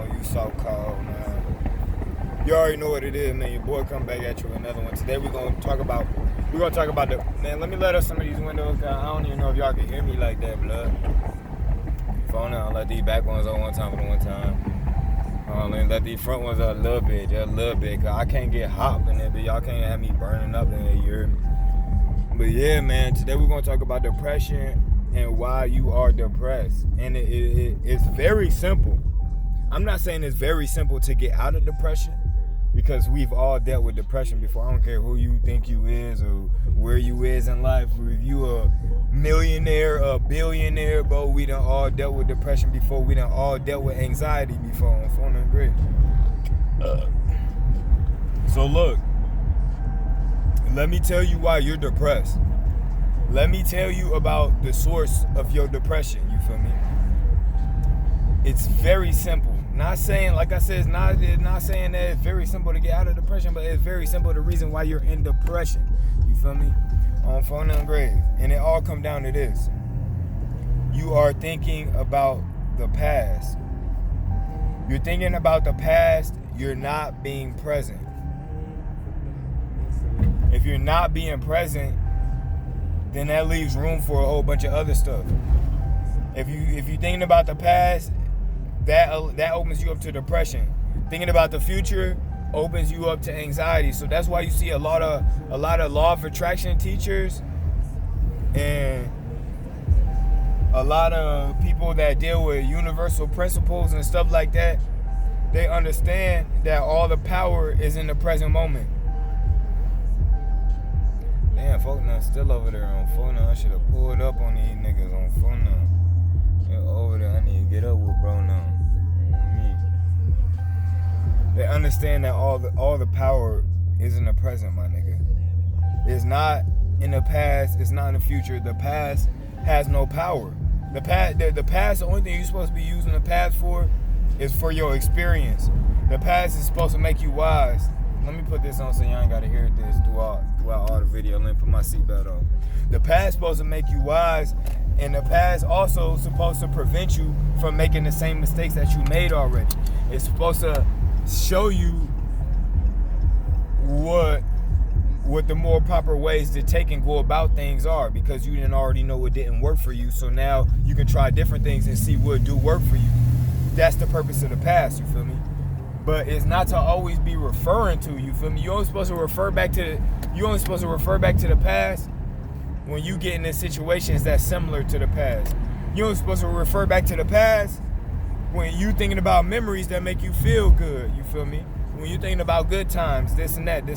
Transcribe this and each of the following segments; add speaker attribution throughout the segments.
Speaker 1: on, you so-called, man? You already know what it is, man. Your boy come back at you with another one. Today we're gonna talk about the, man, let me let up some of these windows, cause I don't even know if y'all can hear me like that, blood. Phone out, let these back ones on one time for the one time. Let me let these front ones up a little bit, cause I can't get hot in it, but y'all can't have me burning up in it, you hear me? But yeah, man, today we're gonna talk about depression and why you are depressed. And it's very simple. I'm not saying it's very simple to get out of depression, because we've all dealt with depression before. I don't care who you think you is or where you is in life. If you a millionaire, a billionaire, bro, we done all dealt with depression before. We done all dealt with anxiety before. On phone and grid. So look, let me tell you why you're depressed. Let me tell you about the source of your depression, you feel me? It's very simple. Not saying, like I said, it's not saying that it's very simple to get out of depression, but it's very simple the reason why you're in depression. You feel me? On phone and grave. And it all come down to this. You are thinking about the past. You're thinking about the past, you're not being present. If you're not being present, then that leaves room for a whole bunch of other stuff. If you're thinking about the past, that opens you up to depression. Thinking about the future opens you up to anxiety. So that's why you see a lot of law of attraction teachers and a lot of people that deal with universal principles and stuff like that. They understand that all the power is in the present moment. Damn, folk now still over there on phone now. I should have pulled up on these niggas on phone now. They're over there. I need to get up with bro now. They understand that all the power is in the present, my nigga. It's not in the past. It's not in the future. The past has no power. The past, the only thing you're supposed to be using the past for is for your experience. The past is supposed to make you wise. Let me put this on so y'all ain't gotta hear this throughout all the video. Let me put my seatbelt on. The past supposed to make you wise, and the past also supposed to prevent you from making the same mistakes that you made already. It's supposed to show you what the more proper ways to take and go about things are, because you didn't already know what didn't work for you. So now you can try different things and see what do work for you. That's the purpose of the past, you feel me? But it's not to always be referring to, you feel me? You're only supposed to refer back to the past when you get in situations that's similar to the past. You're only supposed to refer back to the past when you thinking about memories that make you feel good, you feel me? When you're thinking about good times, this and that.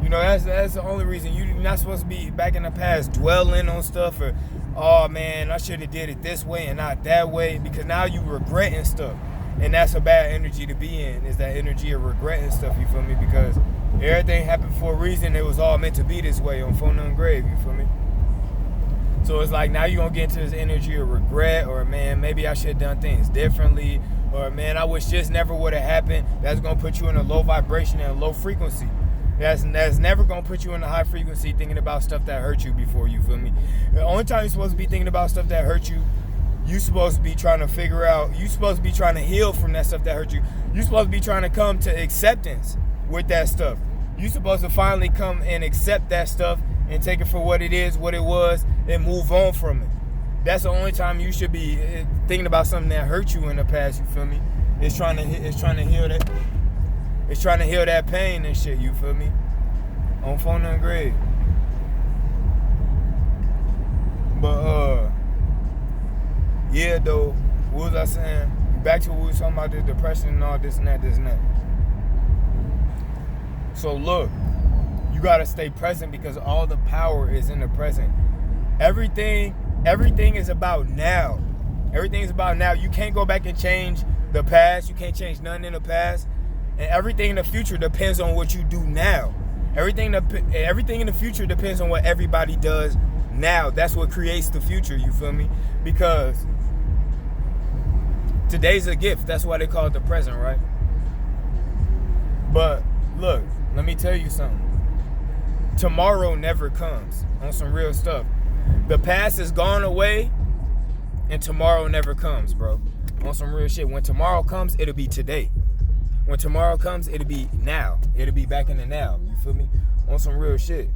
Speaker 1: You know, that's the only reason. You're not supposed to be back in the past dwelling on stuff or, oh man, I should have did it this way and not that way, because now you regretting stuff. And that's a bad energy to be in, is that energy of regretting stuff, you feel me? Because everything happened for a reason. It was all meant to be this way on phone and grave, you feel me? So it's like now you're going to get into this energy of regret, or man, maybe I should have done things differently, or man, I wish this never would have happened. That's going to put you in a low vibration and a low frequency. That's never going to put you in a high frequency thinking about stuff that hurt you before, you feel me? The only time you're supposed to be thinking about stuff that hurt you, you're supposed to be trying to figure out, you're supposed to be trying to heal from that stuff that hurt you. You're supposed to be trying to come to acceptance with that stuff. You're supposed to finally come and accept that stuff and take it for what it is, what it was, and move on from it. That's the only time you should be thinking about something that hurt you in the past, you feel me? It's trying to heal that. It's trying to heal that pain and shit, you feel me? On phone and grade. But yeah, though, what was I saying? Back to what we were talking about, the depression and all this and that. So look, you gotta stay present, because all the power is in the present. Everything is about now. Everything is about now. You can't go back and change the past. You can't change nothing in the past. And everything in the future depends on what you do now. Everything in the future depends on what everybody does now. That's what creates the future, you feel me? Because today's a gift. That's why they call it the present, right? But look, let me tell you something. Tomorrow never comes, on some real stuff. The past is gone away, and tomorrow never comes, bro. On some real shit. When tomorrow comes, it'll be today. When tomorrow comes, it'll be now. It'll be back in the now. You feel me? On some real shit.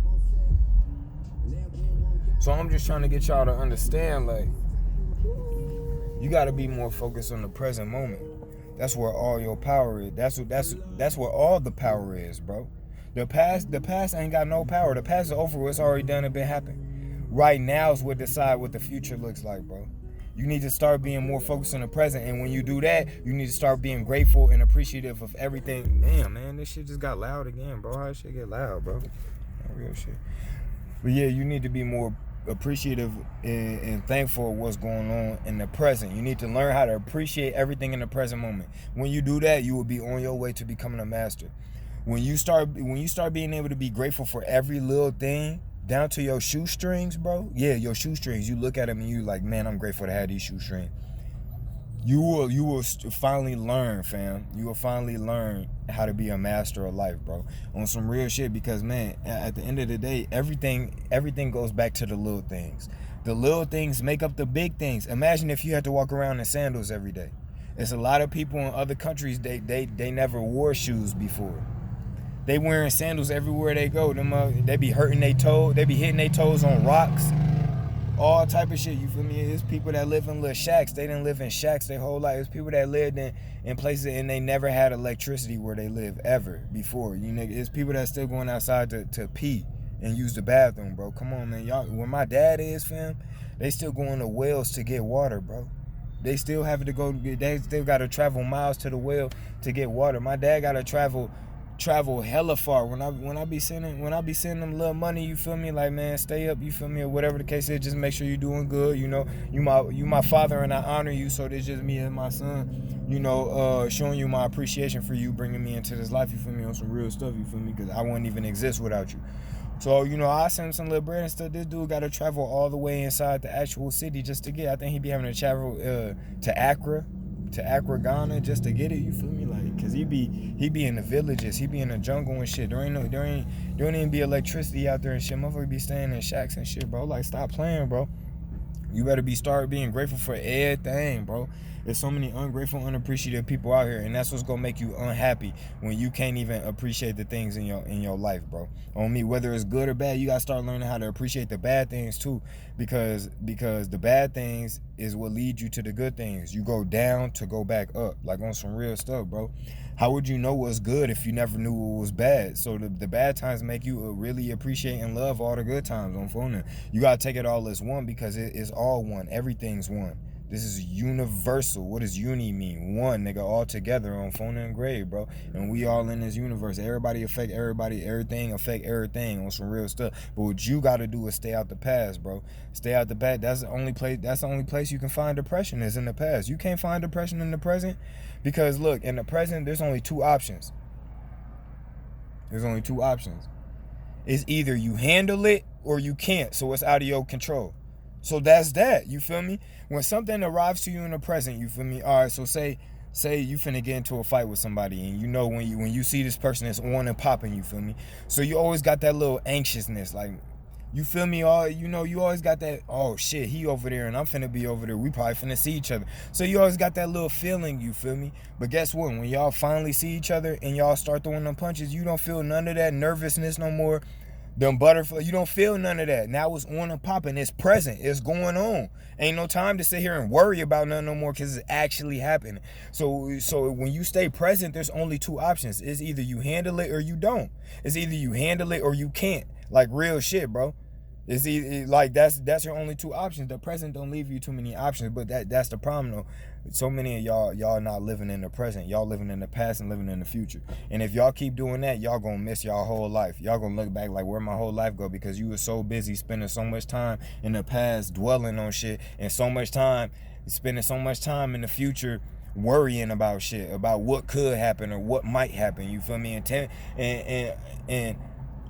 Speaker 1: So I'm just trying to get y'all to understand, like, you gotta be more focused on the present moment. That's where all your power is. That's where all the power is, bro. The past ain't got no power. The past is over. It's already done and been happening. Right now is what decide what the future looks like, bro. You need to start being more focused on the present, and when you do that, you need to start being grateful and appreciative of everything. Damn, man, this shit just got loud again, bro. How this shit get loud, bro? Real shit. But yeah, you need to be more appreciative and thankful of what's going on in the present. You need to learn how to appreciate everything in the present moment. When you do that, you will be on your way to becoming a master. When you start being able to be grateful for every little thing, down to your shoestrings, bro. Yeah, your shoestrings. You look at them and you like, man, I'm grateful to have these shoestrings. You will finally learn, fam. You will finally learn how to be a master of life, bro. On some real shit, because man, at the end of the day, everything goes back to the little things. The little things make up the big things. Imagine if you had to walk around in sandals every day. There's a lot of people in other countries, they never wore shoes before. They wearing sandals everywhere they go. They be hurting their toe. They be hitting their toes on rocks. All type of shit, you feel me? It's people that live in little shacks. They didn't live in shacks their whole life. It's people that lived in places and they never had electricity where they live ever before. You nigga, it's people that still going outside to pee and use the bathroom, bro. Come on, man. Y'all, where my dad is, fam, they still going to wells to get water, bro. They still have to go. They still got to travel miles to the well to get water. My dad got to travel hella far. When I be sending them little money, you feel me, like, man, stay up, you feel me, or whatever the case is, just make sure you're doing good. You know, you my father and I honor you, so it's just me and my son, you know, showing you my appreciation for you bringing me into this life, you feel me, on some real stuff, you feel me, because I wouldn't even exist without you. So, you know, I send him some little bread and stuff. This dude got to travel all the way inside the actual city just to get. I think he be having to travel to Accra, Ghana, just to get it. You feel me? Like, cause he be in the villages. He be in the jungle and shit. There ain't even be electricity out there and shit. Motherfucker be staying in shacks and shit, bro. Like, stop playing, bro. You better start being grateful for everything, bro. There's so many ungrateful, unappreciative people out here, and that's what's gonna make you unhappy when you can't even appreciate the things in your life, bro. On me, whether it's good or bad, you gotta start learning how to appreciate the bad things too, because the bad things is what lead you to the good things. You go down to go back up, like on some real stuff, bro. How would you know what's good if you never knew what was bad? So the bad times make you really appreciate and love all the good times on phone. You gotta take it all as one, because it is all one. Everything's one. This is universal. What does uni mean? One, nigga, all together on phone and grade, bro. And we all in this universe. Everybody affect everybody. Everything affect everything on some real stuff. But what you gotta do is stay out the past, bro. Stay out the past. That's the only place you can find depression is in the past. You can't find depression in the present, because look, in the present, there's only two options. It's either you handle it or you can't. So it's out of your control. So that's that, you feel me? When something arrives to you in the present, you feel me? All right, so say you finna get into a fight with somebody, and you know when you see this person that's on and popping, you feel me? So you always got that little anxiousness, like, you feel me? You always got that, oh shit, he over there and I'm finna be over there. We probably finna see each other. So you always got that little feeling, you feel me? But guess what? When y'all finally see each other and y'all start throwing them punches, you don't feel none of that nervousness no more. Them butterfly, you don't feel none of that. Now it's on and popping. It's present. It's going on. Ain't no time to sit here and worry about nothing no more, because it's actually happening. So when you stay present, there's only two options. It's either you handle it or you don't. It's either you handle it or you can't. Like, real shit, bro. It's either, like, that's your only two options. The present don't leave you too many options, but that's the problem though. So many of y'all not living in the present. Y'all living in the past and living in the future. And if y'all keep doing that, y'all gonna miss y'all whole life. Y'all gonna look back like, where my whole life go? Because you were so busy spending so much time in the past dwelling on shit, and spending so much time in the future worrying about shit, about what could happen or what might happen. You feel me? And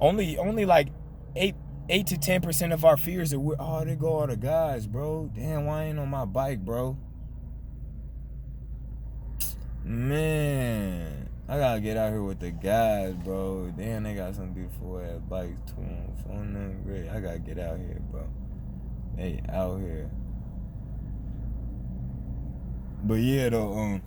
Speaker 1: only like 8 to 10% of our fears are, there go all the guys, bro. Damn, why I ain't on my bike, bro? Man, I gotta get out here with the guys, bro. Damn, they got some beautiful ass bikes too. Phone great. I gotta get out here, bro. They out here. But yeah though,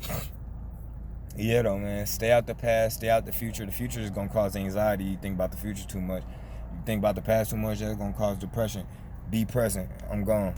Speaker 1: man. Stay out the past, stay out the future. The future is gonna cause anxiety. You think about the future too much. You think about the past too much, that's gonna cause depression. Be present. I'm gone.